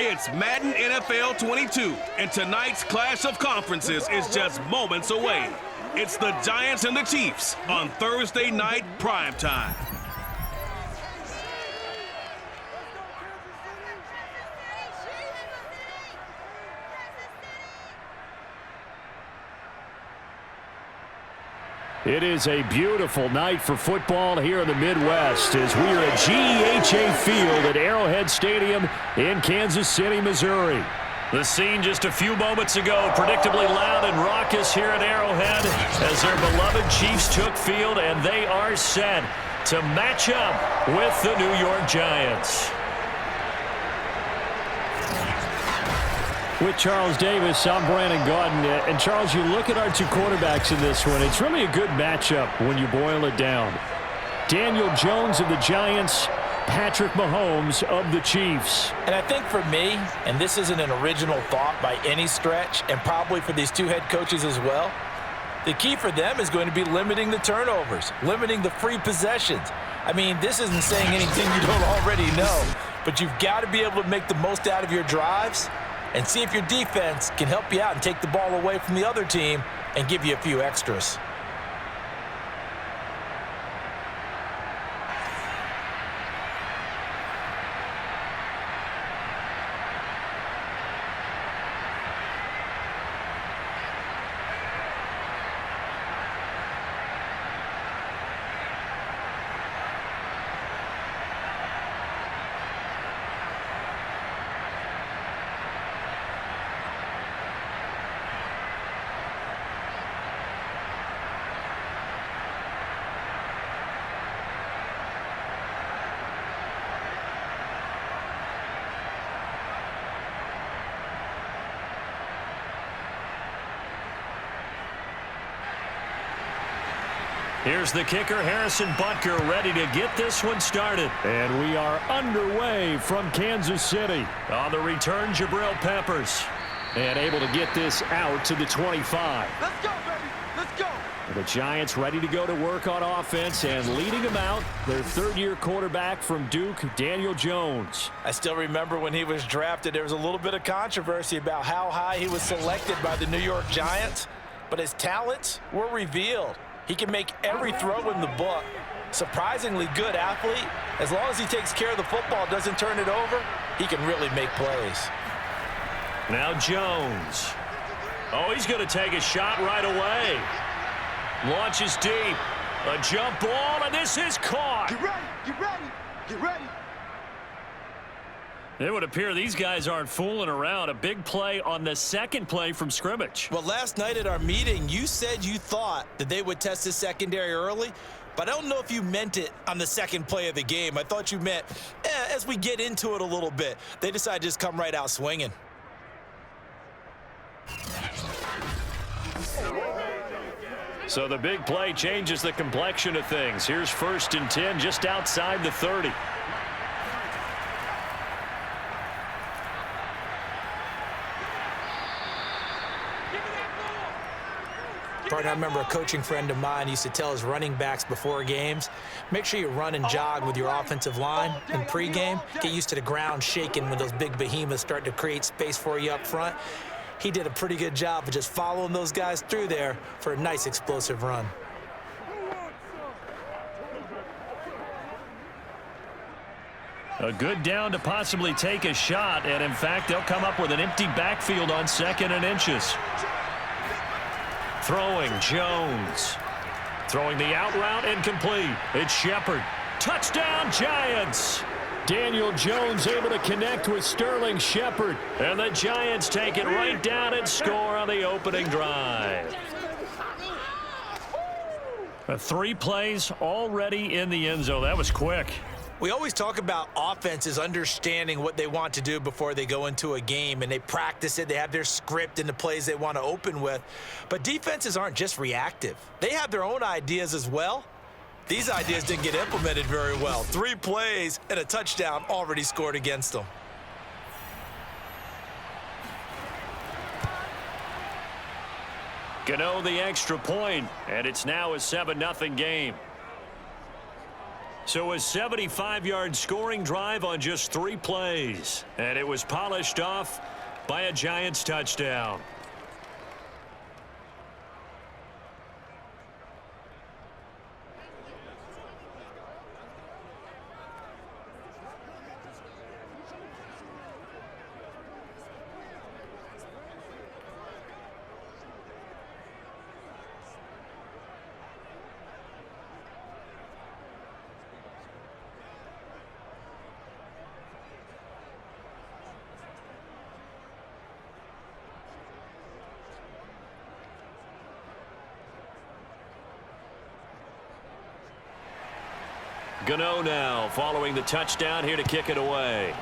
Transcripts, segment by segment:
It's Madden NFL 22, and tonight's clash of conferences is just moments away. It's the Giants and the Chiefs on Thursday night primetime. It is a beautiful night for football here in the Midwest as we are at GEHA Field at Arrowhead Stadium in Kansas City, Missouri. The scene just a few moments ago, predictably loud and raucous here at Arrowhead as their beloved Chiefs took field, and they are set to match up with the New York Giants. With Charles Davis, I'm Brandon Gaudin. And Charles, you look at our two quarterbacks in this one, it's really a good matchup when you boil it down. Daniel Jones of the Giants, Patrick Mahomes of the Chiefs. And I think for me, and this isn't an original thought by any stretch, and probably for these two head coaches as well, the key for them is going to be limiting the turnovers, limiting the free possessions. I mean, this isn't saying anything you don't already know, but you've got to be able to make the most out of your drives and see if your defense can help you out and take the ball away from the other team and give you a few extras. Here's the kicker, Harrison Butker, ready to get this one started. And we are underway from Kansas City. On the return, Jabril Peppers. And able to get this out to the 25. Let's go, baby. Let's go. The Giants ready to go to work on offense, and leading them out, their third-year quarterback from Duke, Daniel Jones. I still remember when he was drafted, there was a little bit of controversy about how high he was selected by the New York Giants, but his talents were revealed. He can make every throw in the book. Surprisingly good athlete. As long as he takes care of the football, doesn't turn it over, he can really make plays. Now Jones. Oh, he's going to take a shot right away. Launches deep. A jump ball, and this is caught. Get ready, get ready, get ready. It would appear these guys aren't fooling around. A big play on the second play from scrimmage. Well, last night at our meeting, you said you thought that they would test the secondary early, but I don't know if you meant it on the second play of the game. I thought you meant as we get into it a little bit. They decided to just come right out swinging. So the big play changes the complexion of things. Here's 1st and 10 just outside the 30. Partner, I remember a coaching friend of mine used to tell his running backs before games, make sure you run and jog with your offensive line in pregame. Get used to the ground shaking when those big behemoths start to create space for you up front. He did a pretty good job of just following those guys through there for a nice explosive run. A good down to possibly take a shot, and in fact, they'll come up with an empty backfield on 2nd and inches. Throwing, Jones. Throwing the out route, incomplete. It's Shepard. Touchdown, Giants! Daniel Jones able to connect with Sterling Shepard. And the Giants take it right down and score on the opening drive. 3 plays already in the end zone. That was quick. We always talk about offenses understanding what they want to do before they go into a game, and they practice it. They have their script and the plays they want to open with. But defenses aren't just reactive. They have their own ideas as well. These ideas didn't get implemented very well. 3 plays and a touchdown already scored against them. Gano the extra point, and it's now a 7-0 game. So a 75-yard scoring drive on just 3 plays. And it was polished off by a Giants touchdown. Gano now following the touchdown here to kick it away.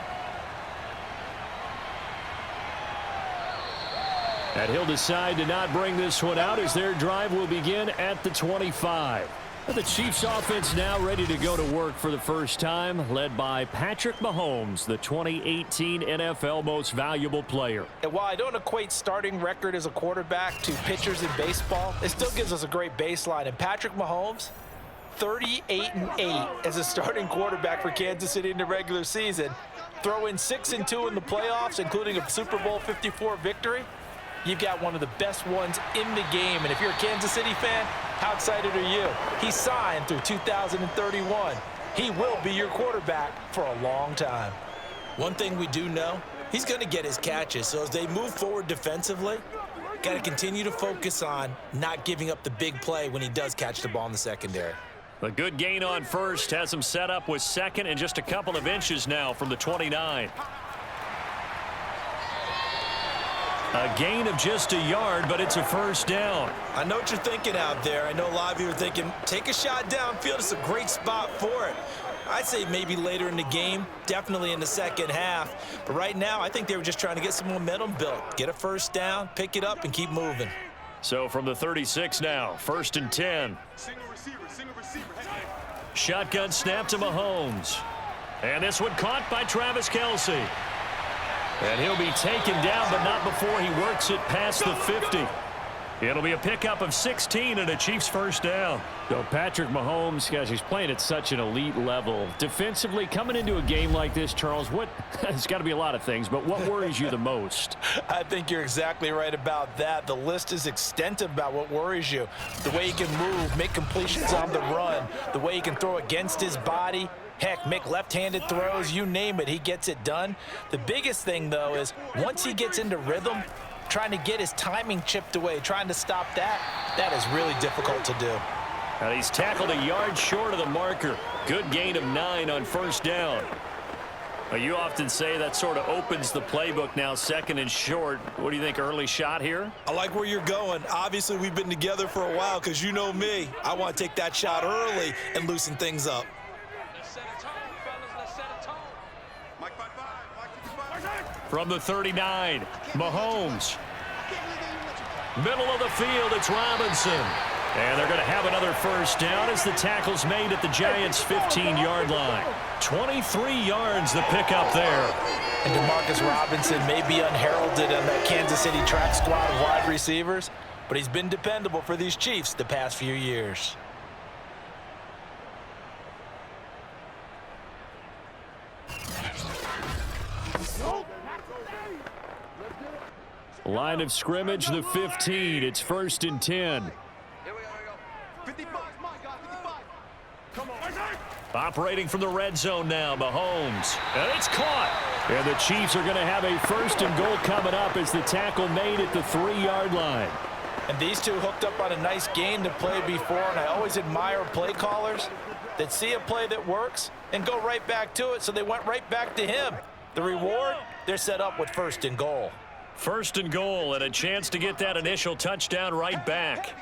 And he'll decide to not bring this one out as their drive will begin at the 25. The Chiefs offense now ready to go to work for the first time, led by Patrick Mahomes, the 2018 NFL Most Valuable Player. And while I don't equate starting record as a quarterback to pitchers in baseball, it still gives us a great baseline. And Patrick Mahomes, 38-8 as a starting quarterback for Kansas City in the regular season. Throw in 6-2 in the playoffs, including a Super Bowl 54 victory. You've got one of the best ones in the game. And if you're a Kansas City fan, how excited are you? He signed through 2031. He will be your quarterback for a long time. One thing we do know, he's going to get his catches. So as they move forward defensively, got to continue to focus on not giving up the big play when he does catch the ball in the secondary. A good gain on first has him set up with second and just a couple of inches now from the 29. A gain of just a yard, but it's a first down. I know what you're thinking out there. I know a lot of you are thinking, take a shot downfield. It's a great spot for it. I'd say maybe later in the game, definitely in the second half. But right now, I think they were just trying to get some momentum built. Get a first down, pick it up, and keep moving. So from the 36 now, 1st and 10. Shotgun snap to Mahomes. And this one caught by Travis Kelce. And he'll be taken down, but not before he works it past the 50. It'll be a pickup of 16 and a Chiefs first down. So Patrick Mahomes, guys, he's playing at such an elite level. Defensively, coming into a game like this, Charles, it's got to be a lot of things, but what worries you the most? I think you're exactly right about that. The list is extensive about what worries you. The way he can move, make completions on the run, the way he can throw against his body. Heck, make left-handed throws, you name it, he gets it done. The biggest thing, though, is once he gets into rhythm, trying to get his timing chipped away, trying to stop that is really difficult to do. And he's tackled a yard short of the marker. Good gain of 9 on first down. Well, you often say that sort of opens the playbook now, 2nd and short. What do you think, early shot here? I like where you're going. Obviously, we've been together for a while because you know me. I want to take that shot early and loosen things up. From the 39, Mahomes. Middle of the field, it's Robinson. And they're going to have another first down as the tackle's made at the Giants' 15-yard line. 23 yards the pickup there. And DeMarcus Robinson may be unheralded on that Kansas City track squad of wide receivers, but he's been dependable for these Chiefs the past few years. Line of scrimmage, the 15. It's 1st and 10. Here we go. 55, my God, 55. Come on. Operating from the red zone now, Mahomes. And it's caught. And the Chiefs are going to have a 1st and goal coming up as the tackle made at the 3-yard line. And these two hooked up on a nice game to play before, and I always admire play callers that see a play that works and go right back to it, so they went right back to him. The reward, they're set up with 1st and goal. 1st and goal and a chance to get that initial touchdown right back.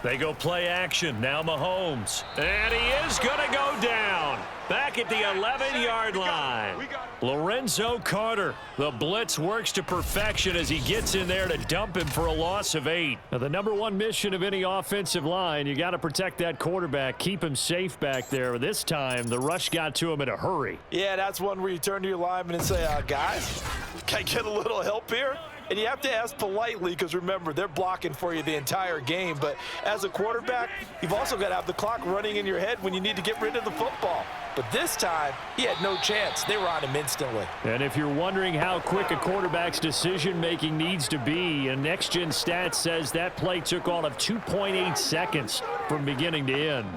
They go play action. Now Mahomes. And he is going to go down. Back at the 11-yard line. Lorenzo Carter. The blitz works to perfection as he gets in there to dump him for a loss of 8. Now, the number one mission of any offensive line, you got to protect that quarterback, keep him safe back there. This time, the rush got to him in a hurry. Yeah, that's one where you turn to your lineman and say, guys, can I get a little help here? And you have to ask politely because, remember, they're blocking for you the entire game. But as a quarterback, you've also got to have the clock running in your head when you need to get rid of the football. But this time, he had no chance. They were on him instantly. And if you're wondering how quick a quarterback's decision-making needs to be, a next-gen stat says that play took all of 2.8 seconds from beginning to end.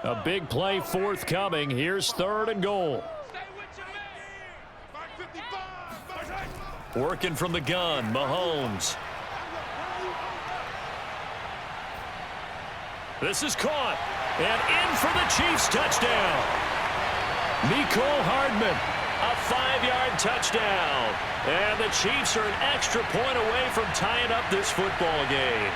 A big play forthcoming. Here's 3rd and goal. Working from the gun, Mahomes. This is caught, and in for the Chiefs touchdown. Mecole Hardman, a 5-yard touchdown. And the Chiefs are an extra point away from tying up this football game.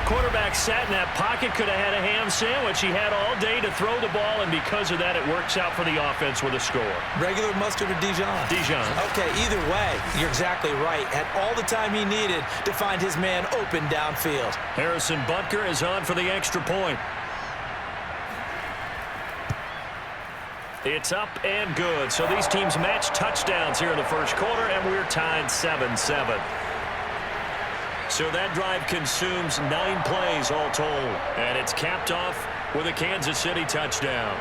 Quarterback sat in that pocket, could have had a ham sandwich. He had all day to throw the ball, and because of that, it works out for the offense with a score. Regular mustard or Dijon? Dijon. Okay, either way, you're exactly right. Had all the time he needed to find his man open downfield. Harrison Butker is on for the extra point. It's up and good. So these teams match touchdowns here in the first quarter, and we're tied 7-7. So that drive consumes 9 plays all told. And it's capped off with a Kansas City touchdown.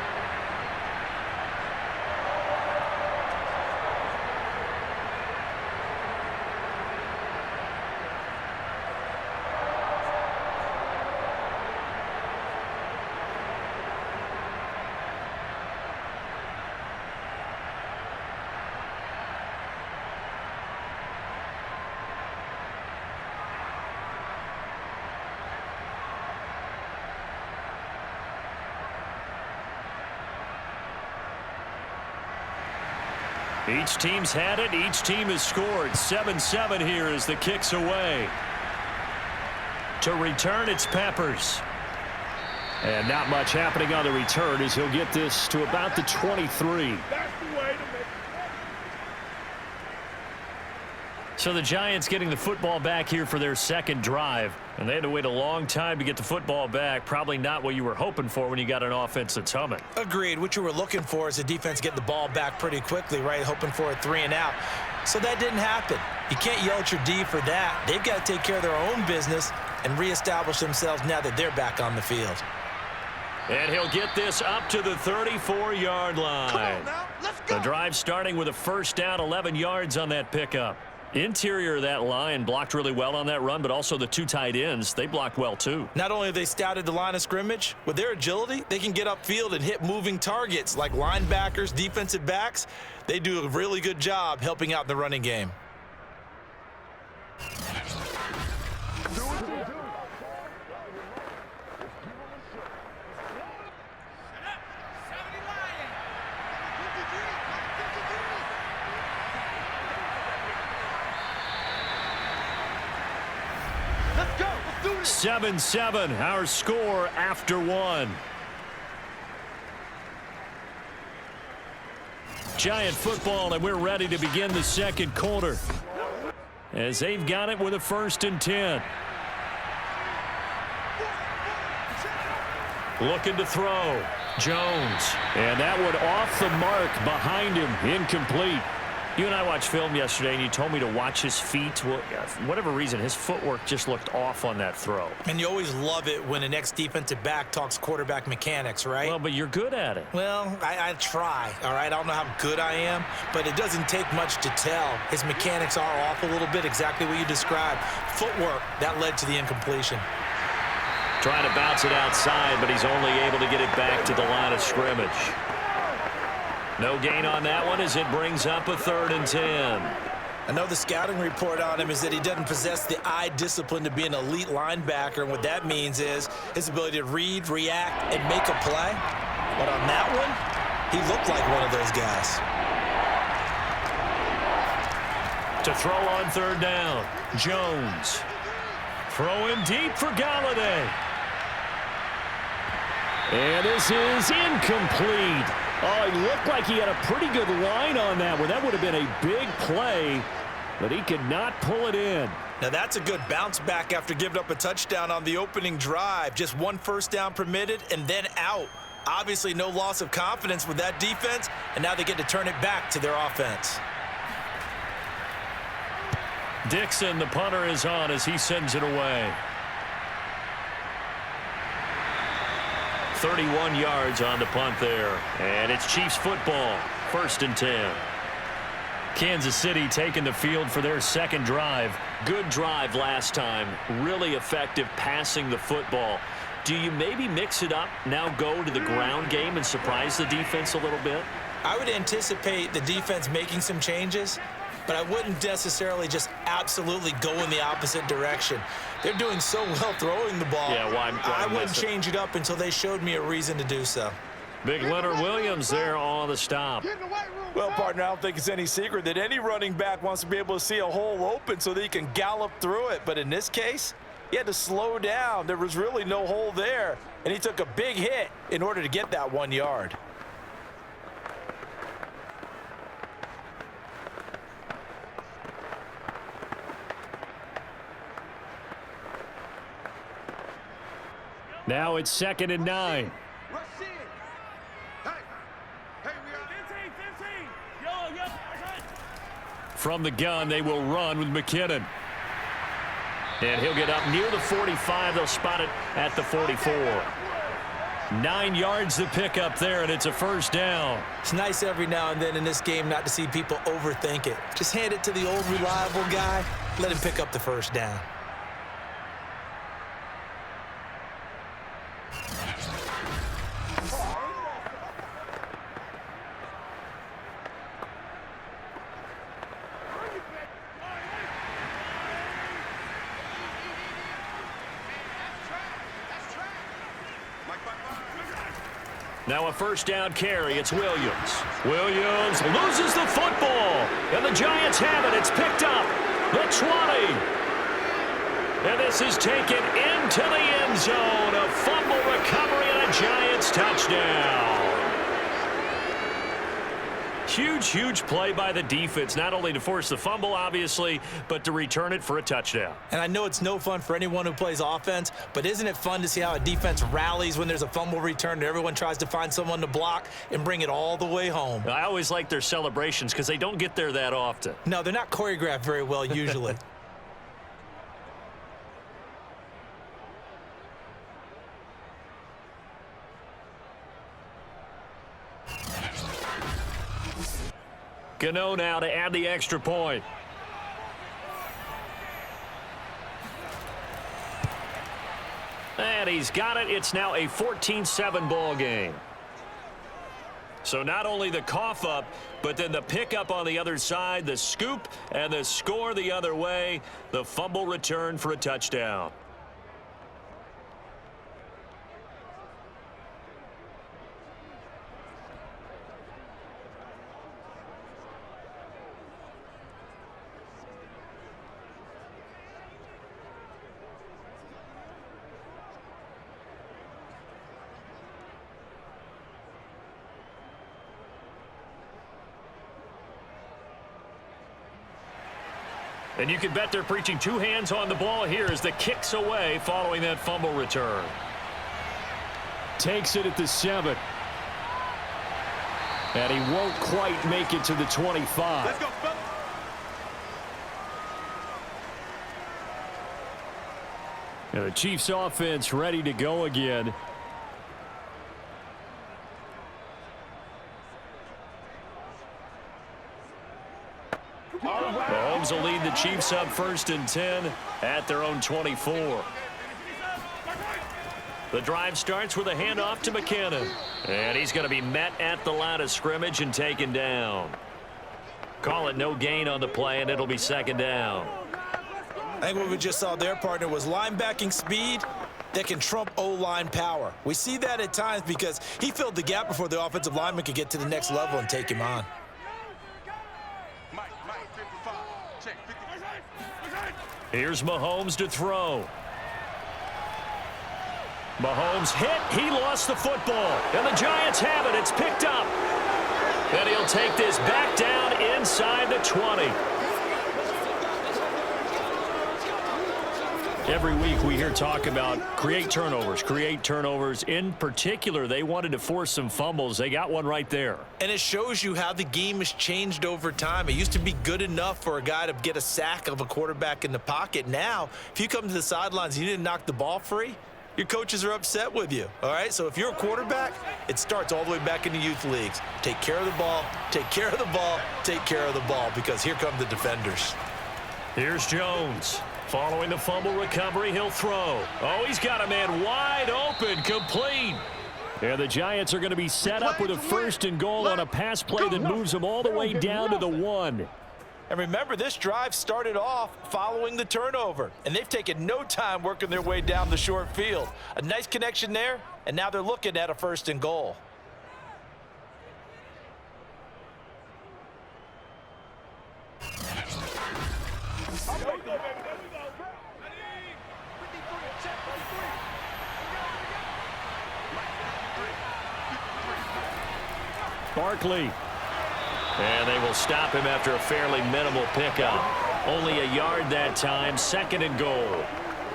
Each team's had it. Each team has scored. 7-7 here as the kick's away. To return, it's Peppers. And not much happening on the return as he'll get this to about the 23. So the Giants getting the football back here for their second drive. And they had to wait a long time to get the football back. Probably not what you were hoping for when you got an offense that's humming. Agreed. What you were looking for is the defense getting the ball back pretty quickly, right? Hoping for a 3 and out. So that didn't happen. You can't yell at your D for that. They've got to take care of their own business and reestablish themselves now that they're back on the field. And he'll get this up to the 34-yard line. The drive starting with a first down, 11 yards on that pickup. Interior of that line blocked really well on that run, but also the 2 tight ends, they blocked well too. Not only have they scouted the line of scrimmage, with their agility, they can get upfield and hit moving targets like linebackers, defensive backs. They do a really good job helping out in the running game. Let's go. Let's do this. 7-7, our score after 1. Giant football, and we're ready to begin the second quarter. As they've got it with a 1st and 10. Looking to throw. Jones. And that one off the mark behind him. Incomplete. You and I watched film yesterday, and you told me to watch his feet. Well, for whatever reason, his footwork just looked off on that throw. And you always love it when an ex-defensive back talks quarterback mechanics, right? Well, but you're good at it. Well, I try, all right? I don't know how good I am, but it doesn't take much to tell. His mechanics are off a little bit, exactly what you described. Footwork, that led to the incompletion. Trying to bounce it outside, but he's only able to get it back to the line of scrimmage. No gain on that one as it brings up a 3rd and 10. I know the scouting report on him is that he doesn't possess the eye discipline to be an elite linebacker, and what that means is his ability to read, react, and make a play. But on that one, he looked like one of those guys. To throw on 3rd down, Jones. Throwing deep for Galladay. And this is incomplete. Oh, he looked like he had a pretty good line on that one. That would have been a big play, but he could not pull it in. Now, that's a good bounce back after giving up a touchdown on the opening drive. Just 1 first down permitted and then out. Obviously, no loss of confidence with that defense, and now they get to turn it back to their offense. Dixon, the punter, is on as he sends it away. 31 yards on the punt there. And it's Chiefs football, 1st and 10. Kansas City taking the field for their second drive. Good drive last time. Really effective passing the football. Do you maybe mix it up, now go to the ground game and surprise the defense a little bit? I would anticipate the defense making some changes, but I wouldn't necessarily just absolutely go in the opposite direction. They're doing so well throwing the ball. Yeah, why I wouldn't change it up until they showed me a reason to do so. Big Leonard Williams there on the stop. Well, partner, I don't think it's any secret that any running back wants to be able to see a hole open so that he can gallop through it. But in this case, he had to slow down. There was really no hole there, and he took a big hit in order to get that 1 yard. Now it's 2nd and 9. Rush in. Hey, we are 15. From the gun, they will run with McKinnon. And he'll get up near the 45. They'll spot it at the 44. 9 yards to pick up there, and it's a 1st down. It's nice every now and then in this game not to see people overthink it. Just hand it to the old reliable guy. Let him pick up the 1st down. Now a 1st down carry. It's Williams. Williams loses the football. And the Giants have it. It's picked up. The 20. And this is taken into the end zone. A fumble recovery and a Giants touchdown. Huge play by the defense, not only to force the fumble, obviously, but to return it for a touchdown. And I know it's no fun for anyone who plays offense, but isn't it fun to see how a defense rallies when there's a fumble return and everyone tries to find someone to block and bring it all the way home? I always like their celebrations because they don't get there that often. No, they're not choreographed very well usually. Gano now to add the extra point. And he's got it. It's now a 14-7 ball game. So not only the cough up, but then the pickup on the other side, the scoop, and the score the other way. The fumble return for a touchdown. And you can bet they're preaching 2 hands on the ball here as the kick's away following that fumble return. Takes it at the 7. And he won't quite make it to the 25. Let's go, fellas. And the Chiefs offense ready to go again. Mahomes will lead the Chiefs up 1st and 10 at their own 24. The drive starts with a handoff to McKinnon. And he's going to be met at the line of scrimmage and taken down. Call it no gain on the play, and it'll be 2nd down. I think what we just saw there, partner, was linebacking speed that can trump O-line power. We see that at times because he filled the gap before the offensive lineman could get to the next level and take him on. Mike, 55. Check, 55. Here's Mahomes to throw. Mahomes hit. He lost the football. And the Giants have it. It's picked up. And he'll take this back down inside the 20. Every week we hear talk about create turnovers. In particular, they wanted to force some fumbles. They got one right there. And it shows you how the game has changed over time. It used to be good enough for a guy to get a sack of a quarterback in the pocket. Now, if you come to the sidelines and you didn't knock the ball free, your coaches are upset with you, all right? So if you're a quarterback, it starts all the way back in the youth leagues. Take care of the ball, take care of the ball, take care of the ball, because here come the defenders. Here's Jones. Following the fumble recovery, he'll throw. Oh, he's got a man wide open, complete. And the Giants are going to be set up with a 1st and goal on a pass play that moves them all the way down to the 1. And remember, this drive started off following the turnover, and they've taken no time working their way down the short field. A nice connection there, and now they're looking at a 1st and goal. Barkley. And they will stop him after a fairly minimal pickup. Only a yard that time, 2nd and goal.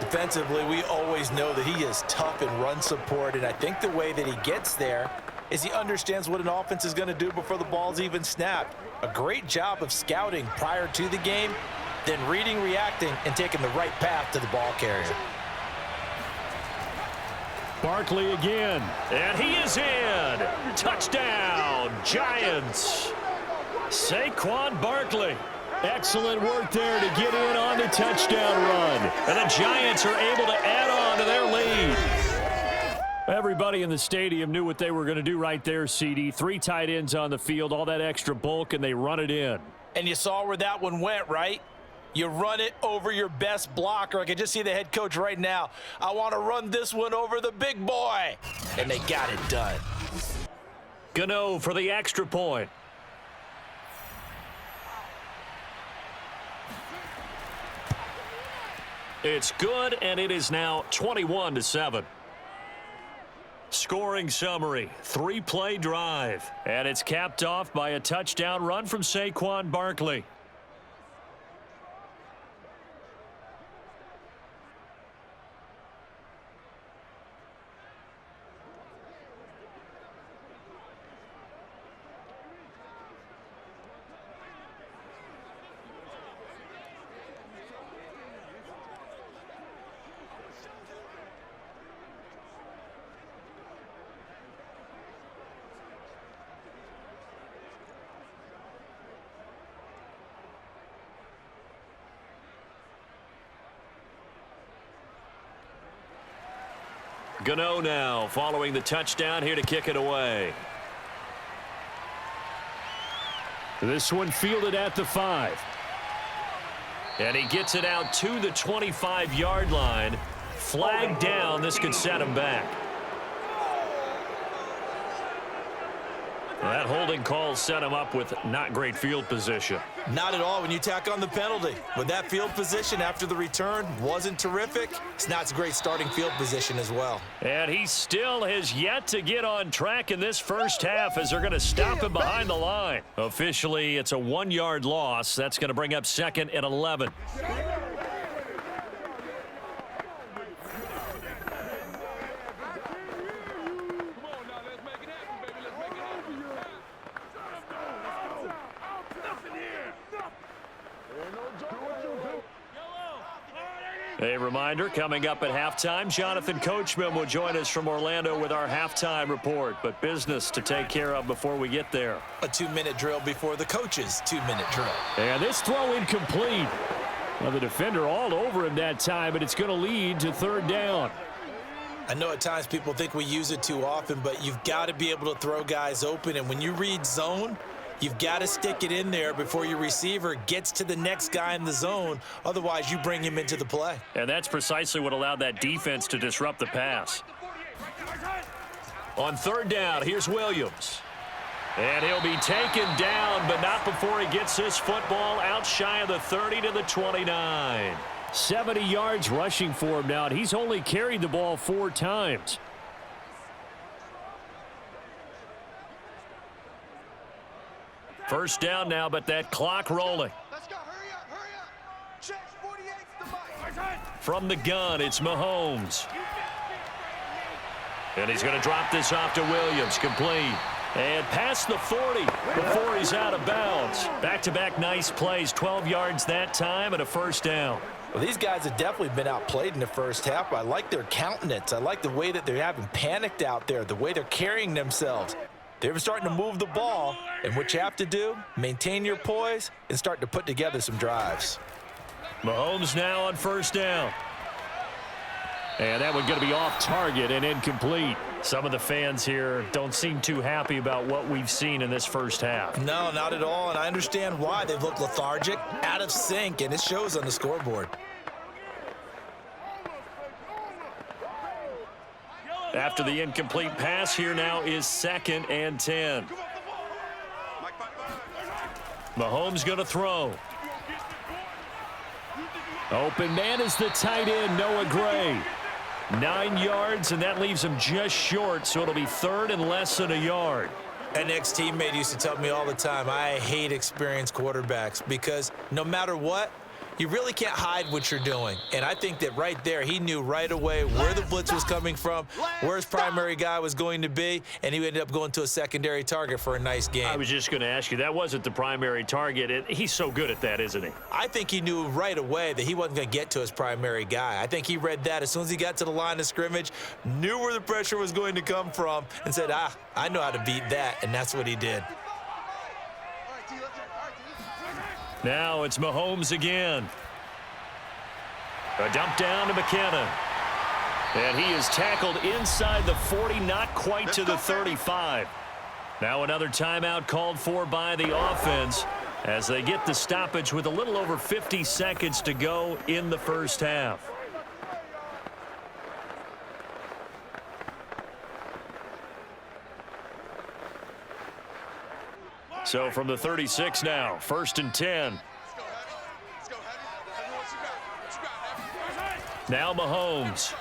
Defensively, we always know that he is tough in run support, and I think the way that he gets there is he understands what an offense is going to do before the ball's even snapped. A great job of scouting prior to the game, then reading, reacting, and taking the right path to the ball carrier. Barkley again, and he is in. Touchdown, Giants. Saquon Barkley. Excellent work there to get in on the touchdown run. And the Giants are able to add on to their lead. Everybody in the stadium knew what they were going to do right there, CD. 3 tight ends on the field, all that extra bulk, and they run it in. And you saw where that one went, right? You run it over your best blocker. I can just see the head coach right now. I want to run this one over the big boy. And they got it done. Gano for the extra point. It's good, and it is now 21-7. Scoring summary, 3-play drive. And it's capped off by a touchdown run from Saquon Barkley. Gano now following the touchdown here to kick it away. This one fielded at the 5. And he gets it out to the 25-yard line. Flag down. This could set him back. That holding call set him up with not great field position. Not at all when you tack on the penalty. But that field position after the return wasn't terrific. It's not a great starting field position as well. And he still has yet to get on track in this first half as they're going to stop him behind the line. Officially, it's a 1-yard loss. That's going to bring up 2nd and 11. A reminder, coming up at halftime, Jonathan Coachman will join us from Orlando with our halftime report, but business to take care of before we get there. A 2-minute drill before the coach's 2-minute drill. And this throw incomplete. Well, the defender all over him that time, but it's going to lead to 3rd down. I know at times people think we use it too often, but you've got to be able to throw guys open, and when you read zone, you've got to stick it in there before your receiver gets to the next guy in the zone. Otherwise, you bring him into the play. And that's precisely what allowed that defense to disrupt the pass. On 3rd down, here's Williams. And he'll be taken down, but not before he gets this football out shy of the 30 to the 29. 70 yards rushing for him now, and he's only carried the ball 4 times. First down now, but that clock rolling. Let's go. Hurry up. Hurry up. Chase 48's the mic. From the gun, it's Mahomes. And he's going to drop this off to Williams, complete. And past the 40 before he's out of bounds. Back-to-back nice plays, 12 yards that time and a first down. Well, these guys have definitely been outplayed in the first half. I like their countenance. I like the way that they haven't panicked out there, the way they're carrying themselves. They're starting to move the ball, and what you have to do, maintain your poise and start to put together some drives. Mahomes now on first down. And that one's going to be off target and incomplete. Some of the fans here don't seem too happy about what we've seen in this first half. No, not at all, and I understand why. They've looked lethargic, out of sync, and it shows on the scoreboard. After the incomplete pass, here now is 2nd and 10. Mahomes going to throw. Open man is the tight end, Noah Gray. 9 yards, and that leaves him just short, so it'll be 3rd and less than a yard. An ex-teammate used to tell me all the time, I hate experienced quarterbacks because no matter what, you really can't hide what you're doing. And I think that right there, he knew right away where the blitz was coming from, where his primary guy was going to be, and he ended up going to a secondary target for a nice game. I was just going to ask you, that wasn't the primary target. He's so good at that, isn't he? I think he knew right away that he wasn't going to get to his primary guy. I think he read that as soon as he got to the line of scrimmage, knew where the pressure was going to come from, and said, I know how to beat that, and that's what he did. Now it's Mahomes again. A dump down to McKinnon. And he is tackled inside the 40, not quite to the 35. Now another timeout called for by the offense as they get the stoppage with a little over 50 seconds to go in the first half. So from the 36 now, 1st and 10. Now Mahomes.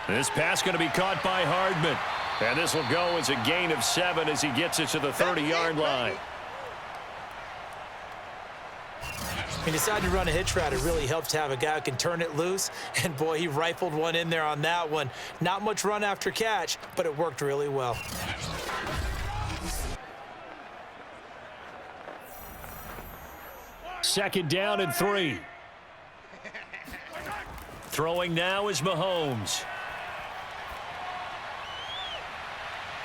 This pass going to be caught by Hardman. And this will go as a gain of 7 as he gets it to the 30-yard line. He decided to run a hitch route. It really helps to have a guy who can turn it loose. And, boy, he rifled one in there on that one. Not much run after catch, but it worked really well. Second down and 3. Throwing now is Mahomes.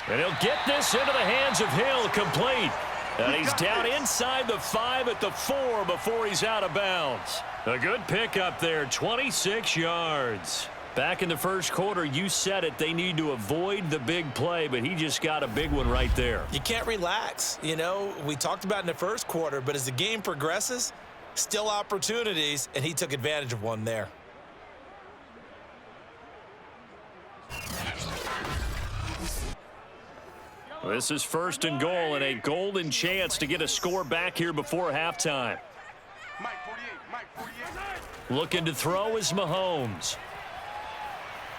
And he'll get this into the hands of Hill, complete. And he's down inside the 5 at the 4 before he's out of bounds. A good pickup there, 26 yards. Back in the first quarter, you said it, they need to avoid the big play, but he just got a big one right there. You can't relax. You know, we talked about in the first quarter, but as the game progresses, still opportunities, and he took advantage of one there. This is 1st and goal and a golden chance to get a score back here before halftime. Looking to throw is Mahomes.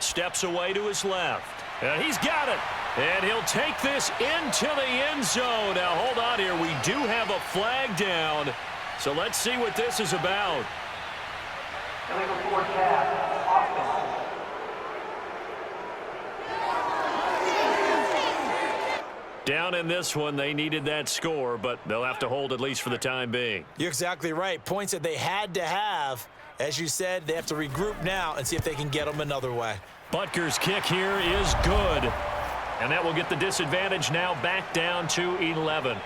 Steps away to his left. And he's got it. And he'll take this into the end zone. Now, hold on here. We do have a flag down. So let's see what this is about. Down in this one, they needed that score, but they'll have to hold at least for the time being. You're exactly right. Points that they had to have. As you said, they have to regroup now and see if they can get them another way. Butker's kick here is good. And that will get the disadvantage now back down to 11.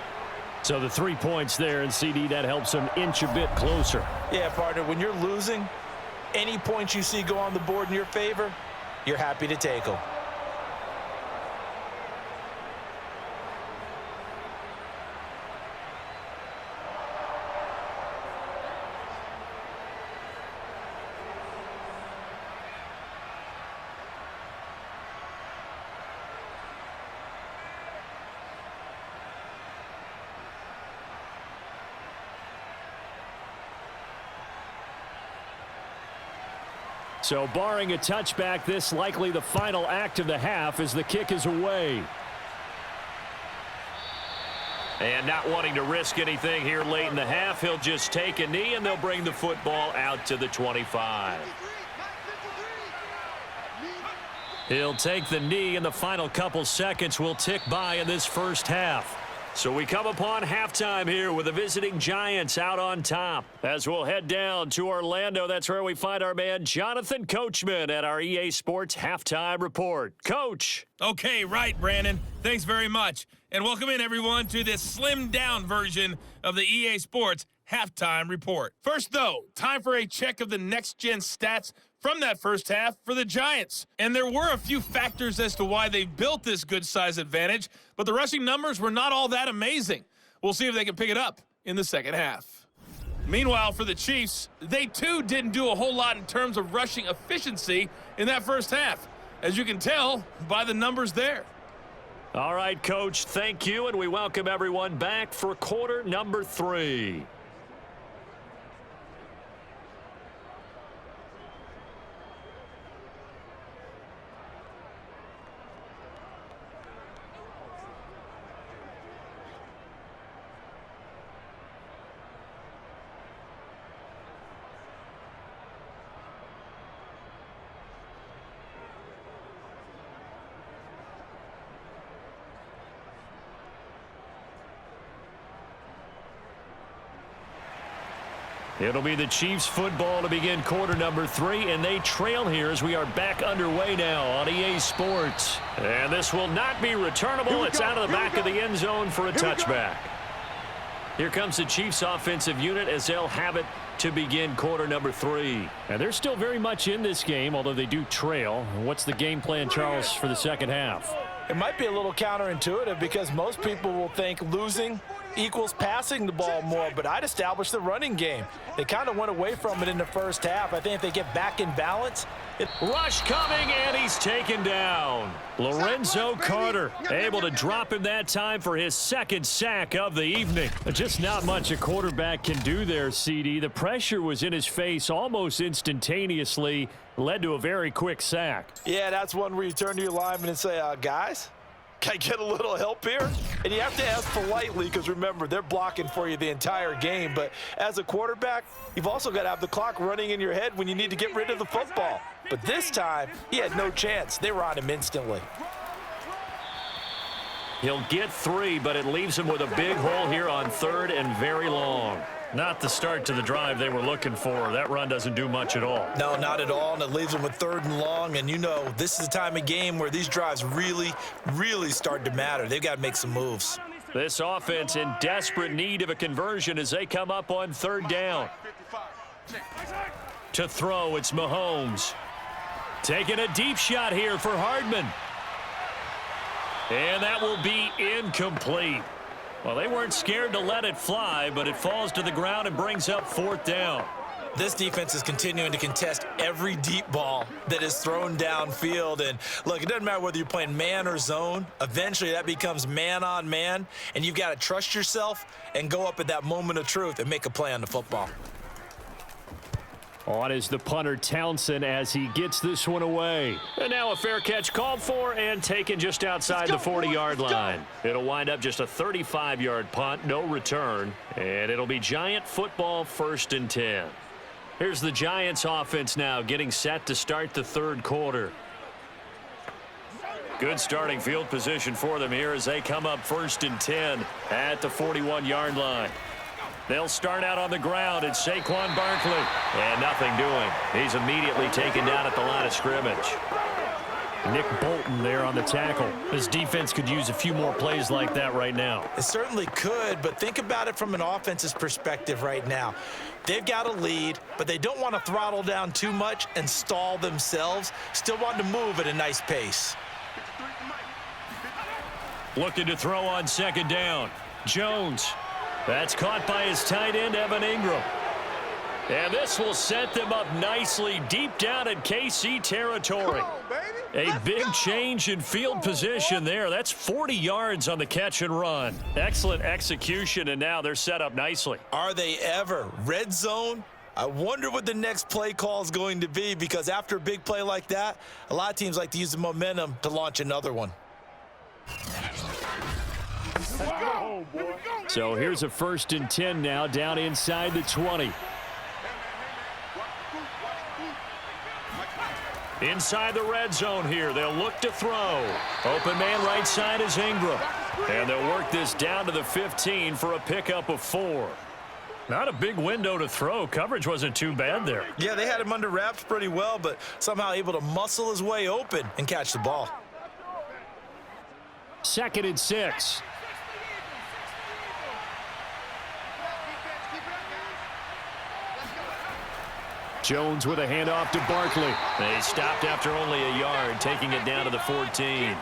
So the 3 points there, and CD, that helps them inch a bit closer. Yeah, partner, when you're losing, any points you see go on the board in your favor, you're happy to take them. So barring a touchback, this likely the final act of the half as the kick is away. And not wanting to risk anything here late in the half, he'll just take a knee, and they'll bring the football out to the 25. He'll take the knee, and the final couple seconds will tick by in this first half. So we come upon halftime here with the visiting Giants out on top. As we'll head down to Orlando, that's where we find our man Jonathan Coachman at our EA Sports Halftime Report. Coach. Okay, right, Brandon. Thanks very much. And welcome in, everyone, to this slimmed-down version of the EA Sports Halftime Report. First, though, time for a check of the next-gen stats from that first half for the Giants. And there were a few factors as to why they built this good size advantage, but the rushing numbers were not all that amazing. We'll see if they can pick it up in the second half. Meanwhile, for the Chiefs, they too didn't do a whole lot in terms of rushing efficiency in that first half, as you can tell by the numbers there. All right, Coach, thank you, and we welcome everyone back for quarter number 3. It'll be the Chiefs football to begin quarter number 3, and they trail here as we are back underway now on EA Sports. And this will not be returnable. It's out of the back of the end zone for a touchback. Here comes the Chiefs offensive unit as they'll have it to begin quarter number 3. And they're still very much in this game, although they do trail. What's the game plan, Charles, for the second half? It might be a little counterintuitive because most people will think losing equals passing the ball more, but I'd establish the running game. They kind of went away from it in the first half. I think if they get back in balance. Rush coming, and he's taken down. Lorenzo Carter able to drop him that time for his second sack of the evening. Just not much a quarterback can do there, CD. The pressure was in his face almost instantaneously, led to a very quick sack. Yeah, that's one where you turn to your lineman and say, guys, can I get a little help here? And you have to ask politely because, remember, they're blocking for you the entire game. But as a quarterback, you've also got to have the clock running in your head when you need to get rid of the football. But this time, he had no chance. They were on him instantly. He'll get 3, but it leaves him with a big hole here on 3rd and very long. Not the start to the drive they were looking for. That run doesn't do much at all. No, not at all, and it leaves them with 3rd and long. And, you know, this is the time of game where these drives really, really start to matter. They've got to make some moves. This offense in desperate need of a conversion as they come up on 3rd down. To throw, it's Mahomes. Taking a deep shot here for Hardman. And that will be incomplete. Well, they weren't scared to let it fly, but it falls to the ground and brings up 4th down. This defense is continuing to contest every deep ball that is thrown downfield. And, look, it doesn't matter whether you're playing man or zone. Eventually, that becomes man on man, and you've got to trust yourself and go up at that moment of truth and make a play on the football. On is the punter Townsend as he gets this one away. And now a fair catch called for and taken just outside the 40-yard line. It'll wind up just a 35-yard punt, no return. And it'll be Giant football 1st and 10. Here's the Giants offense now getting set to start the 3rd quarter. Good starting field position for them here as they come up 1st and 10 at the 41-yard line. They'll start out on the ground. It's Saquon Barkley. And nothing doing. He's immediately taken down at the line of scrimmage. Nick Bolton there on the tackle. This defense could use a few more plays like that right now. It certainly could, but think about it from an offense's perspective right now. They've got a lead, but they don't want to throttle down too much and stall themselves. Still want to move at a nice pace. Looking to throw on 2nd down. Jones. That's caught by his tight end, Evan Ingram. And this will set them up nicely deep down in KC territory. A big change in field position there. That's 40 yards on the catch and run. Excellent execution, and now they're set up nicely. Are they ever? Red zone? I wonder what the next play call is going to be, because after a big play like that, a lot of teams like to use the momentum to launch another one. So here's a 1st and 10 now, down inside the 20. Inside the red zone here, they'll look to throw. Open man right side is Ingram. And they'll work this down to the 15 for a pickup of 4. Not a big window to throw. Coverage wasn't too bad there. Yeah, they had him under wraps pretty well, but somehow able to muscle his way open and catch the ball. 2nd and 6. Jones with a handoff to Barkley. They stopped after only a yard, taking it down to the 14.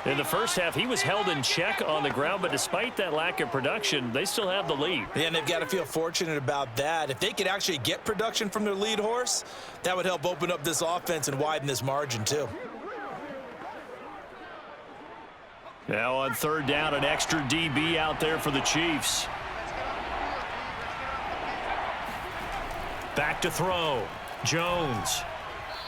In the first half, he was held in check on the ground, but despite that lack of production, they still have the lead. Yeah, and they've got to feel fortunate about that. If they could actually get production from their lead horse, that would help open up this offense and widen this margin too. Now on 3rd down, an extra DB out there for the Chiefs. Back to throw. Jones.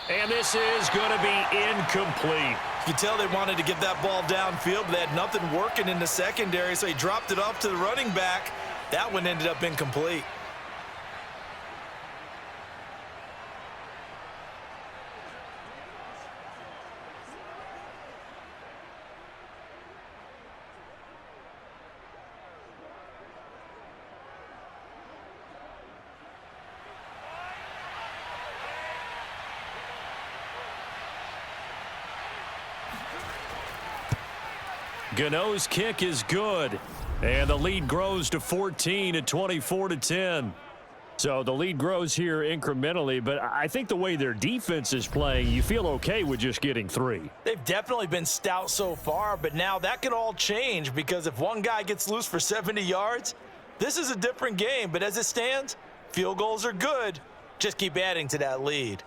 And this is going to be incomplete. You can tell they wanted to get that ball downfield, but they had nothing working in the secondary, so he dropped it off to the running back. That one ended up incomplete. Gano's kick is good. And the lead grows to 14 at 24-10. So the lead grows here incrementally, but I think the way their defense is playing, you feel okay with just getting 3. They've definitely been stout so far, but now that could all change because if one guy gets loose for 70 yards, this is a different game. But as it stands, field goals are good. Just keep adding to that lead.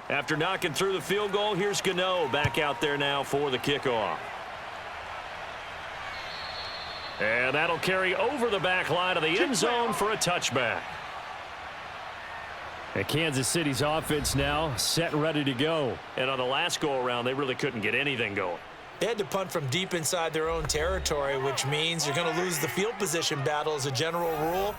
After knocking through the field goal, here's Gano back out there now for the kickoff. And that'll carry over the back line of the end zone for a touchback. And Kansas City's offense now set and ready to go. And on the last go-around, they really couldn't get anything going. They had to punt from deep inside their own territory, which means you're going to lose the field position battle as a general rule.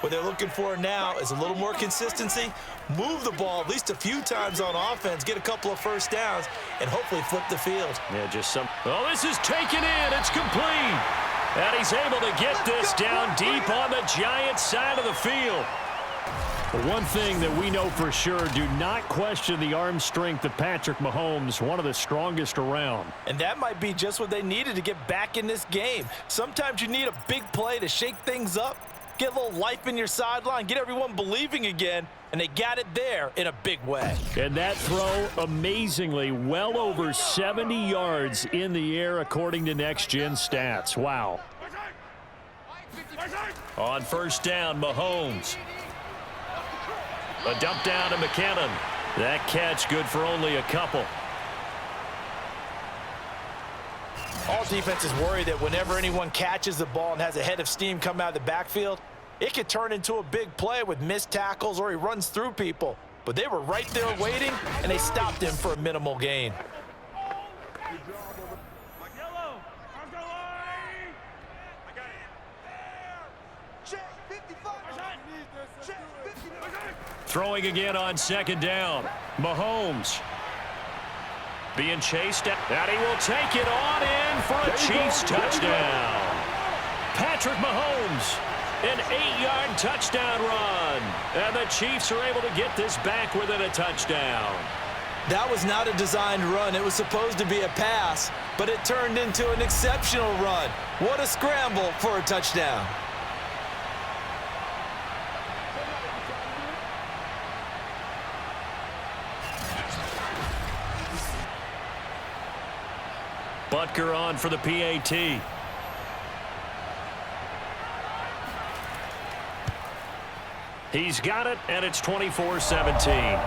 What they're looking for now is a little more consistency, move the ball at least a few times on offense, get a couple of first downs, and hopefully flip the field. Yeah, just some. Oh, this is taken in. It's complete. And he's able to get this down deep on the Giants side of the field. The one thing that we know for sure, do not question the arm strength of Patrick Mahomes, one of the strongest around. And that might be just what they needed to get back in this game. Sometimes you need a big play to shake things up, get a little life in your sideline, get everyone believing again, and they got it there in a big way. And that throw, amazingly, well over 70 yards in the air according to Next Gen Stats. Wow. On 1st down, Mahomes. A dump down to McKinnon. That catch good for only a couple. All defenses worry that whenever anyone catches the ball and has a head of steam come out of the backfield, it could turn into a big play with missed tackles or he runs through people. But they were right there waiting, and they stopped him for a minimal gain. Throwing again on 2nd down. Mahomes being chased, and he will take it on in for a Chiefs touchdown. Patrick Mahomes, an 8-yard touchdown run. And the Chiefs are able to get this back within a touchdown. That was not a designed run. It was supposed to be a pass, but it turned into an exceptional run. What a scramble for a touchdown. Butker on for the PAT. He's got it, and it's 24-17.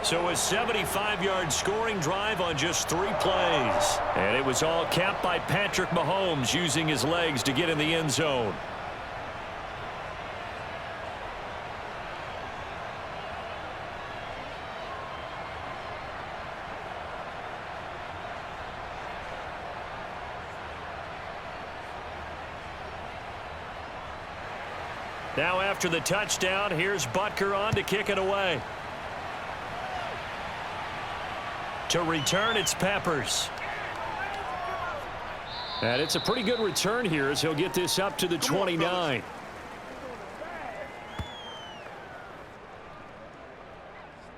So a 75-yard scoring drive on just 3 plays. And it was all capped by Patrick Mahomes using his legs to get in the end zone. Now after the touchdown, here's Butker on to kick it away. To return, it's Peppers. And it's a pretty good return here as he'll get this up to the 29.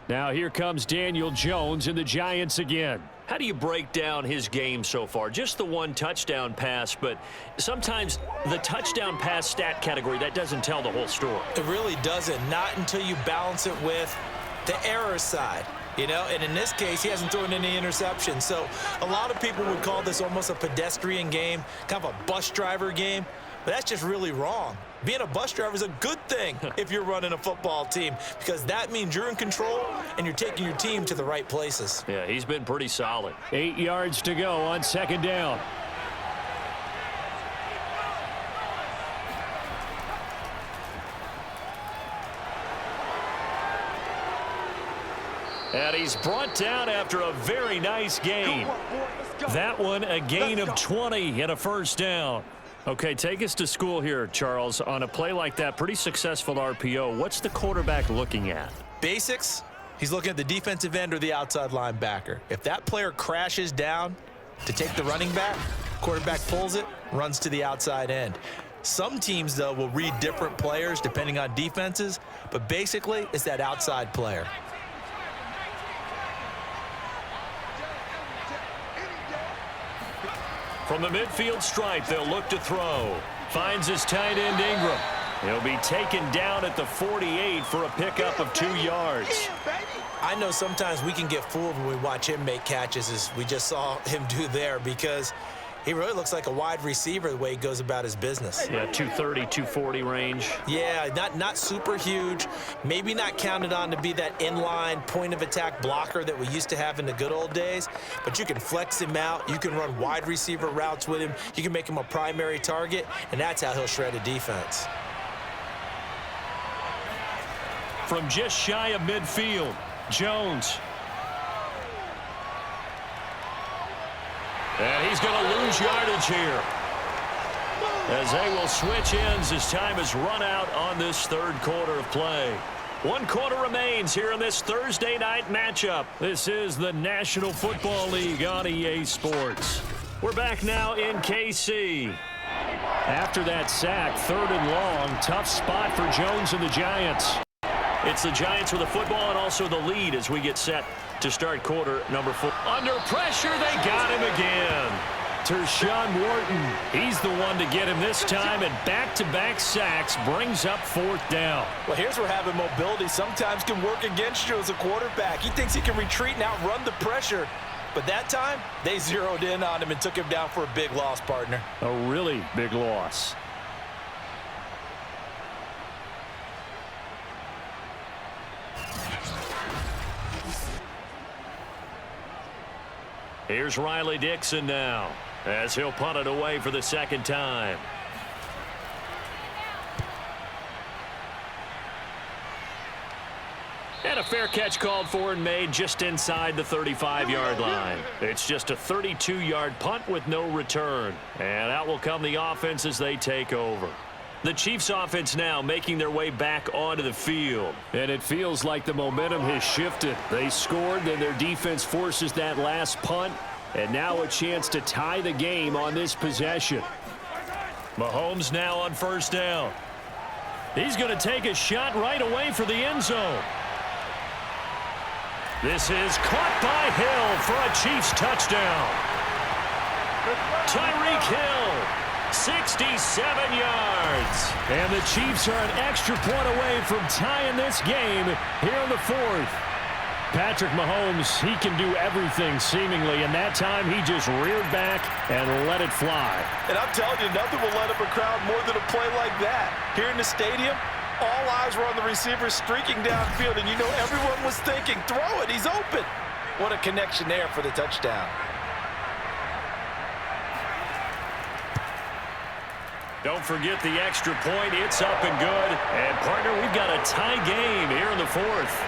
Now here comes Daniel Jones and the Giants again. How do you break down his game so far? Just the 1 touchdown pass, but sometimes the touchdown pass stat category, that doesn't tell the whole story. It really doesn't, not until you balance it with the error side. You know, and in this case, he hasn't thrown any interceptions. So a lot of people would call this almost a pedestrian game, kind of a bus driver game. But that's just really wrong. Being a bus driver is a good thing if you're running a football team, because that means you're in control and you're taking your team to the right places. Yeah, he's been pretty solid. 8 yards to go on 2nd down. And he's brought down after a very nice gain. That one a gain of 20 and a 1st down. Okay, take us to school here, Charles. On a play like that, pretty successful RPO, what's the quarterback looking at? Basics, he's looking at the defensive end or the outside linebacker. If that player crashes down to take the running back, quarterback pulls it, runs to the outside end. Some teams, though, will read different players depending on defenses, but basically it's that outside player. From the midfield stripe, they'll look to throw. Finds his tight end Ingram. He'll be taken down at the 48 for a pickup of 2 yards. I know sometimes we can get fooled when we watch him make catches, as we just saw him do there, because he really looks like a wide receiver the way he goes about his business. Yeah, 230, 240 range. Yeah, not super huge. Maybe not counted on to be that inline point-of-attack blocker that we used to have in the good old days, but you can flex him out. You can run wide receiver routes with him. You can make him a primary target, and that's how he'll shred a defense. From just shy of midfield, Jones. And he's going to lose yardage here, as they will switch ends as time is run out on this 3rd quarter of play. 1 quarter remains here in this Thursday night matchup. This is the National Football League on EA Sports. We're back now in KC. After that sack, 3rd and long, tough spot for Jones and the Giants. It's the Giants with the football and also the lead as we get set to start quarter number 4. Under pressure, they got him again. Tershawn Wharton, he's the one to get him this time, and back-to-back sacks brings up 4th down. Well, here's where having mobility sometimes can work against you as a quarterback. He thinks he can retreat and outrun the pressure. But that time, they zeroed in on him and took him down for a big loss, partner. A really big loss. Here's Riley Dixon now, as he'll punt it away for the 2nd time. And a fair catch called for and made just inside the 35-yard line. It's just a 32-yard punt with no return. And out will come the offense as they take over. The Chiefs offense now making their way back onto the field. And it feels like the momentum has shifted. They scored, then their defense forces that last punt. And now a chance to tie the game on this possession. Mahomes now on 1st down. He's going to take a shot right away for the end zone. This is caught by Hill for a Chiefs touchdown. Tyreek Hill, 67 yards. And the Chiefs are an extra point away from tying this game here in the 4th. Patrick Mahomes, he can do everything seemingly, and that time he just reared back and let it fly. And I'm telling you, nothing will let up a crowd more than a play like that. Here in the stadium, All eyes were on the receiver streaking downfield, and you know everyone was thinking, throw it, he's open. What a connection there for the touchdown. Don't forget the extra point. It's up and good. And, partner, we've got a tie game here in the fourth.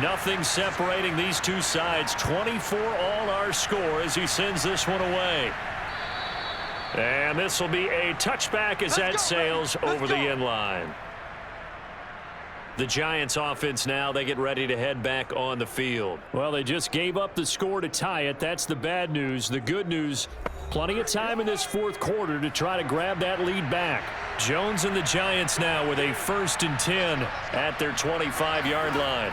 Nothing separating these two sides. 24 all our score as he sends this one away. And this will be a touchback as that sails over the end line. The Giants offense now, they get ready to head back on the field. Well, they just gave up the score to tie it. That's the bad news. The good news, plenty of time in this fourth quarter to try to grab that lead back. Jones and the Giants now with a 1st and 10 at their 25-yard line.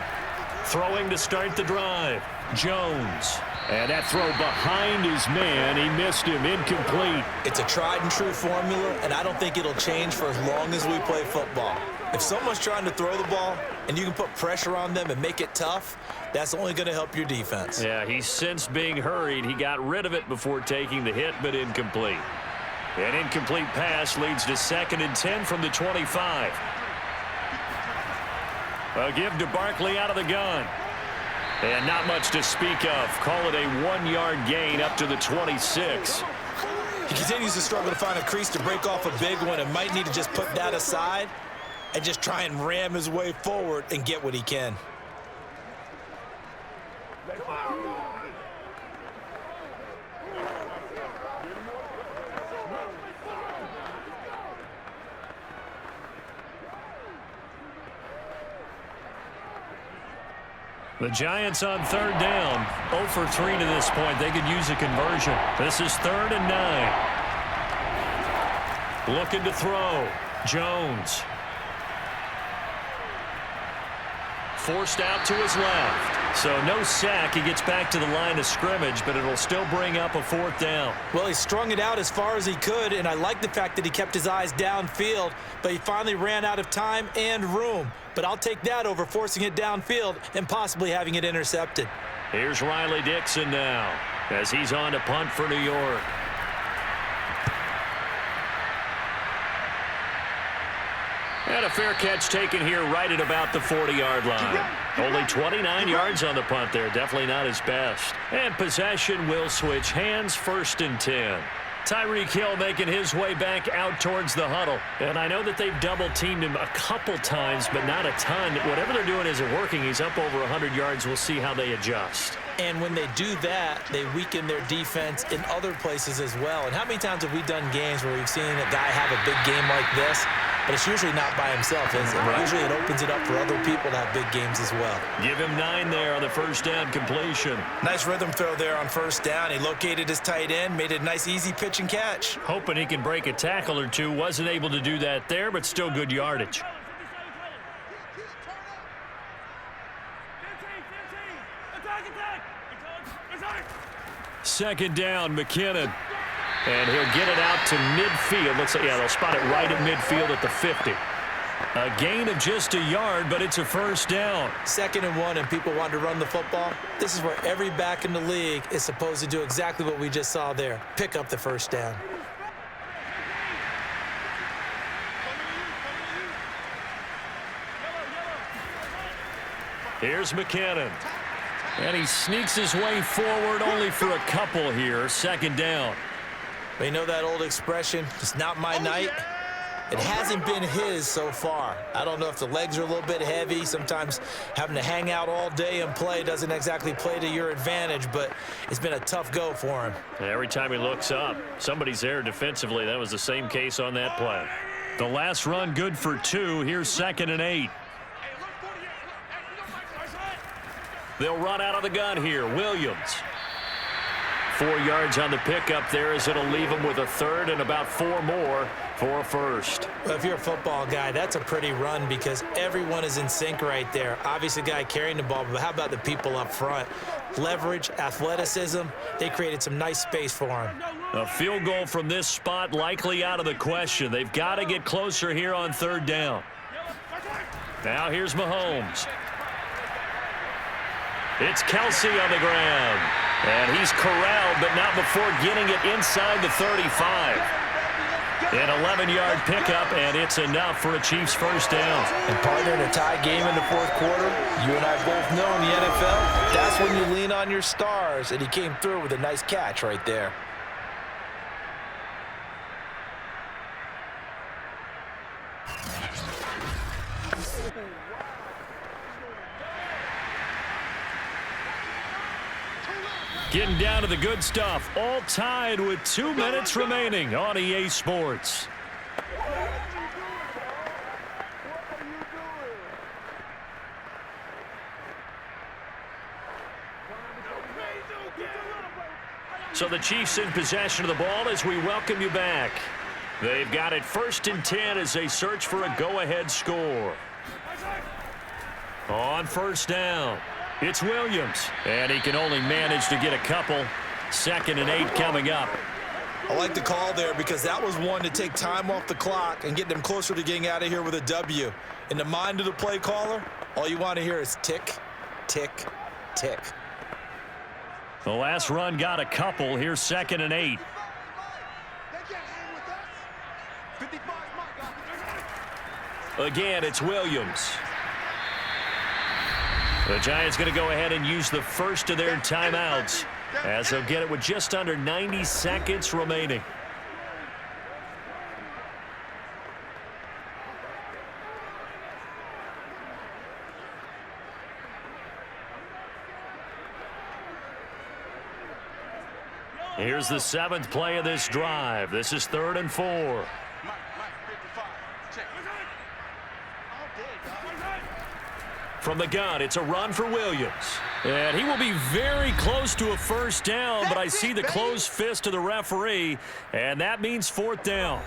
Throwing to start the drive. Jones. And that throw behind his man. He missed him. Incomplete. It's a tried-and-true formula, and I don't think it'll change for as long as we play football. If someone's trying to throw the ball and you can put pressure on them and make it tough, that's only going to help your defense. Yeah, he sensed being hurried. He got rid of it before taking the hit, but incomplete. An incomplete pass leads to 2nd and 10 from the 25. A give to Barkley out of the gun. And not much to speak of. Call it a 1-yard gain up to the 26. He continues to struggle to find a crease to break off a big one and might need to just put that aside and just try and ram his way forward and get what he can. The Giants on 3rd down. 0 for 3 to this point. They could use a conversion. This is 3rd and 9. Looking to throw. Jones. Forced out to his left. So no sack. He gets back to the line of scrimmage, but it'll still bring up a 4th down. Well, he strung it out as far as he could, and I like the fact that he kept his eyes downfield, but he finally ran out of time and room. But I'll take that over forcing it downfield and possibly having it intercepted. Here's Riley Dixon now as he's on to punt for New York. And a fair catch taken here right at about the 40-yard line. Only 29 yards on the punt there. Definitely not his best. And possession will switch hands. 1st and 10. Tyreek Hill making his way back out towards the huddle. And I know that they've double-teamed him a couple times, but not a ton. Whatever they're doing isn't working. He's up over 100 yards. We'll see how they adjust. And when they do that, they weaken their defense in other places as well. And how many times have we done games where we've seen a guy have a big game like this, but it's usually not by himself, is it? Right. Usually it opens it up for other people to have big games as well. Give him 9 there on the 1st down completion. Nice rhythm throw there on 1st down. He located his tight end, made a nice easy pitch and catch. Hoping he can break a tackle or two. Wasn't able to do that there, but still good yardage. Second down, McKinnon. And he'll get it out to midfield. Looks like, yeah, they'll spot it right at midfield at the 50. A gain of just a yard, but it's a 1st down. 2nd and 1, and people want to run the football. This is where every back in the league is supposed to do exactly what we just saw there. Pick up the 1st down. Here's McKinnon. And he sneaks his way forward only for a couple here. 2nd down. But you know that old expression, it's not my night? It hasn't been his so far. I don't know if the legs are a little bit heavy. Sometimes having to hang out all day and play doesn't exactly play to your advantage, but it's been a tough go for him. Every time he looks up, somebody's there defensively. That was the same case on that play. The last run good for 2. Here's 2nd and 8. They'll run out of the gun here. Williams 4 yards on the pickup there, as it'll leave them with a third and about 4 more for a first. Well, if you're a football guy, that's a pretty run because everyone is in sync right there. Obviously, the guy carrying the ball, but how about the people up front? Leverage, athleticism, they created some nice space for him. A field goal from this spot likely out of the question. They've got to get closer here on third down. Now here's Mahomes. It's Kelsey on the ground. And he's corralled, but not before getting it inside the 35. An 11-yard pickup, and it's enough for a Chiefs first down. And partner, in a tie game in the fourth quarter, you and I both know in the NFL, that's when you lean on your stars, and he came through with a nice catch right there. Getting down to the good stuff, all tied with 2 minutes remaining on EA Sports. So the Chiefs in possession of the ball as we welcome you back. They've got it 1st and 10 as they search for a go-ahead score. On first down, it's Williams, and he can only manage to get a couple. 2nd and 8 coming up. I like the call there because that was one to take time off the clock and get them closer to getting out of here with a W. In the mind of the play caller, all you want to hear is tick, tick, tick. The last run got a couple. Here's 2nd and 8. Again, it's Williams. The Giants going to go ahead and use the first of their timeouts as they'll get it with just under 90 seconds remaining. Here's the 7th play of this drive. This is 3rd and 4. From the gun, it's a run for Williams. And he will be very close to a first down, but I see the closed fist of the referee, and that means 4th down.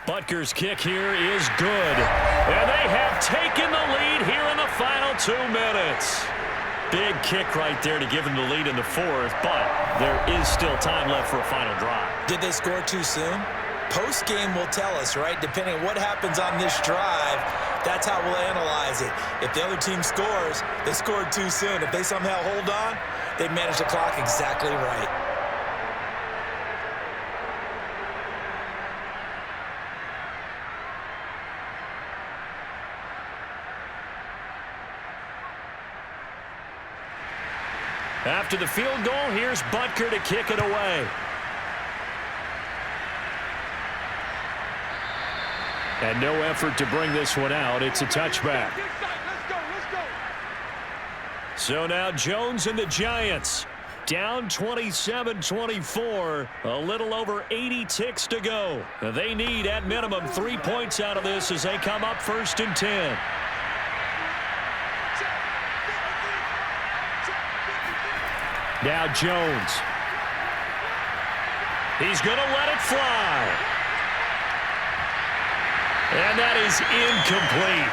Butker's kick here is good. And they have taken the lead here in the final 2 minutes. Big kick right there to give them the lead in the 4th, but there is still time left for a final drive. Did they score too soon? Post-game will tell us, right? Depending on what happens on this drive, that's how we'll analyze it. If the other team scores, they scored too soon. If they somehow hold on, they manage the clock exactly right. After the field goal, here's Butker to kick it away. And no effort to bring this one out. It's a touchback. So now Jones and the Giants down 27-24. A little over 80 ticks to go. They need, at minimum, 3 points out of this as they come up 1st and 10. Now Jones. He's going to let it fly. And that is incomplete.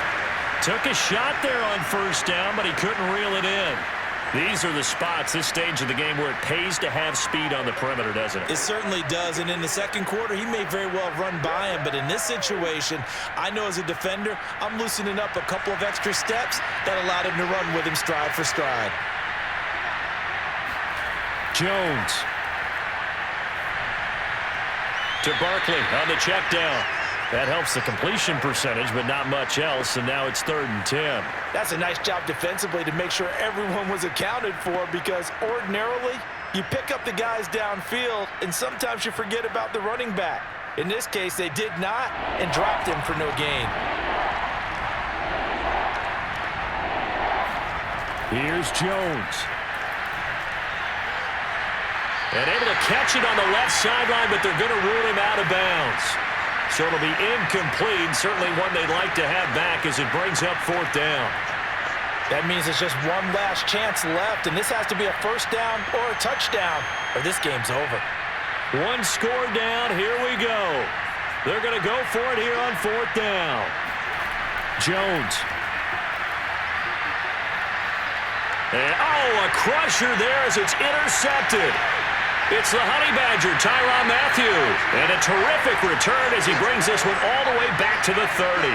Took a shot there on first down, but he couldn't reel it in. These are the spots, this stage of the game, where it pays to have speed on the perimeter, doesn't it? It certainly does, and in the second quarter, he may very well run by him, but in this situation, I know as a defender, I'm loosening up a couple of extra steps that allowed him to run with him stride for stride. Jones to Barkley on the check down. That helps the completion percentage, but not much else, and now it's 3rd and 10. That's a nice job defensively to make sure everyone was accounted for, because ordinarily you pick up the guys downfield, and sometimes you forget about the running back. In this case, they did not and dropped him for no gain. Here's Jones. And able to catch it on the left sideline, but they're going to rule him out of bounds. So it'll be incomplete, certainly one they'd like to have back as it brings up 4th down. That means there's just one last chance left, and this has to be a first down or a touchdown, or this game's over. One score down, here we go. They're going to go for it here on 4th down. Jones. And, a crusher there as it's intercepted. It's the Honey Badger, Tyrann Mathieu. And a terrific return as he brings this one all the way back to the 30.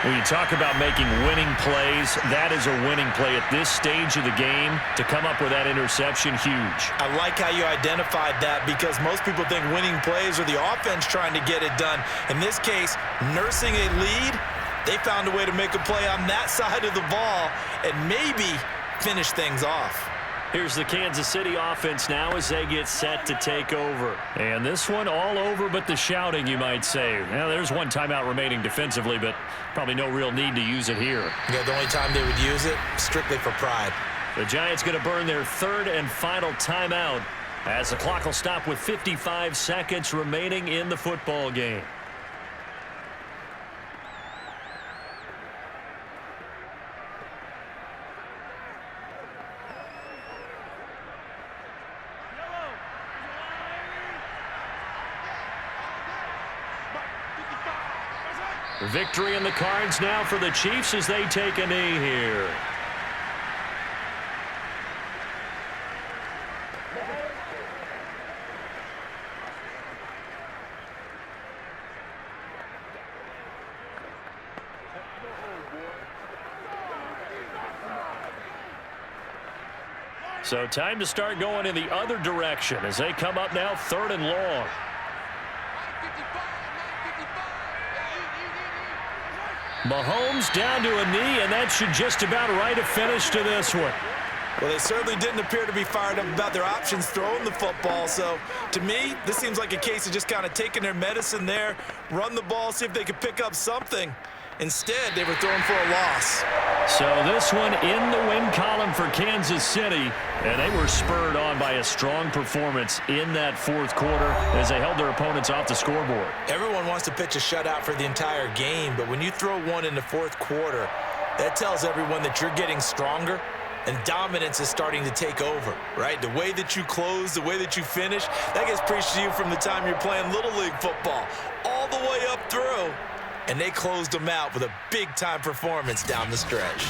When you talk about making winning plays, that is a winning play at this stage of the game. To come up with that interception, huge. I like how you identified that because most people think winning plays are the offense trying to get it done. In this case, nursing a lead, they found a way to make a play on that side of the ball and maybe finish things off. Here's the Kansas City offense now as they get set to take over. And this one all over but the shouting, you might say. Now, there's one timeout remaining defensively, but probably no real need to use it here. Yeah, the only time they would use it, strictly for pride. The Giants going to burn their 3rd and final timeout as the clock will stop with 55 seconds remaining in the football game. Victory in the cards now for the Chiefs as they take a knee here. So time to start going in the other direction as they come up now 3rd and long. Mahomes down to a knee, and that should just about write a finish to this one. Well, they certainly didn't appear to be fired up about their options throwing the football. So, to me, this seems like a case of just kind of taking their medicine there, run the ball, see if they could pick up something. Instead, they were throwing for a loss. So this one in the win column for Kansas City, and they were spurred on by a strong performance in that 4th quarter as they held their opponents off the scoreboard. Everyone wants to pitch a shutout for the entire game, but when you throw one in the 4th quarter, that tells everyone that you're getting stronger and dominance is starting to take over, right? The way that you close, the way that you finish, that gets preached to you from the time you're playing Little League football all the way up through. And they closed them out with a big-time performance down the stretch.